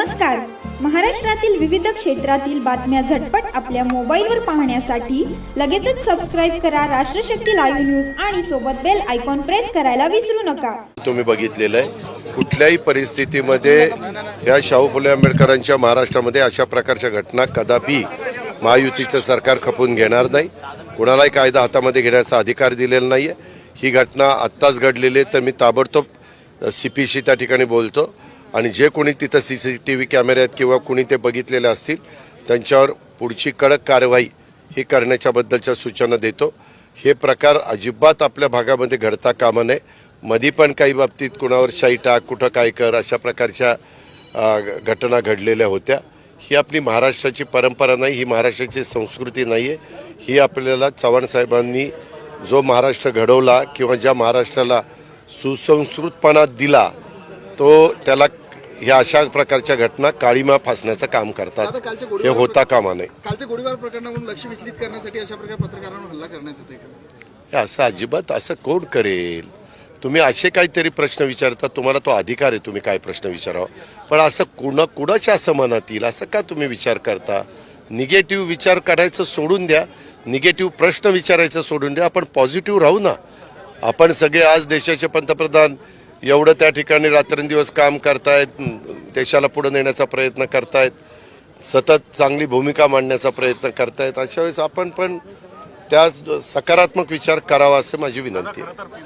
नमस्कार. महाराष्ट्रातील विविध क्षेत्रातील बातम्या झटपट आपल्या मोबाईलवर पाहण्यासाठी लगेचच सबस्क्राईब करा राष्ट्रशक्ती लाईव्ह न्यूज आणि सोबत बेल आयकॉन प्रेस करायला विसरू नका. तुम्ही बघितलेलं आहे कुठल्याही परिस्थितीमध्ये या शाहू फुले आंबेडकरांच्या महाराष्ट्रामध्ये अशा प्रकारच्या घटना कदापि महायुतीचं सरकार खपवून घेणार नाही. कुणालाही कायदा हातामध्ये घेण्याचा अधिकार दिलेला नाही आहे. ही घटना आत्ताच घडलेली आहे तर मी ताबडतोब CPशी त्या ठिकाणी बोलतो आणि जे कोणी तिथं CCTV कॅमेरे आहेत किंवा कोणी ते बघितलेले असतील त्यांच्यावर पुढची कडक कारवाई ही करण्याच्याबद्दलच्या सूचना देतो. हे प्रकार अजिबात आपल्या भागामध्ये घडता कामा नये. मधी पण काही बाबतीत कुणावर शाई टाक कुठं काय कर अशा प्रकारच्या घटना घडलेल्या होत्या. ही आपली महाराष्ट्राची परंपरा नाही, ही महाराष्ट्राची संस्कृती नाही आहे. ही आपल्याला चव्हाण साहेबांनी जो महाराष्ट्र घडवला किंवा ज्या महाराष्ट्राला सुसंस्कृतपणा दिला तो त्याला ह्या अशा प्रकारच्या घटना काळीमा फासण्याचं काम करतात. हे होता कामा नये. कालच्या गोळीबार प्रकरणावरून लक्ष विचलित करण्यासाठी अशा प्रकारे पत्रकारांवर हल्ला करण्यात येते. असं अजिबात असं कोण करेल? तुम्ही असे काहीतरी प्रश्न विचारता, तुम्हाला तो अधिकार आहे तुम्ही काय प्रश्न विचारावा, पण असं कुणाच्या असं मनात येईल असं का तुम्ही विचार करता? निगेटिव्ह विचार काढायचं सोडून द्या, निगेटिव्ह प्रश्न विचारायचं सोडून द्या. आपण पॉझिटिव्ह राहू ना. आपण सगळे आज देशाचे पंतप्रधान एवढं त्या ठिकाणी रात्रंदिवस काम करतायत, देशाला पुढे नेण्याचा प्रयत्न करतायत, सतत चांगली भूमिका मांडण्याचा प्रयत्न करतायत. अशा वेळेस आपण पण त्या सकारात्मक विचार करावा असे माझी विनंती आहे.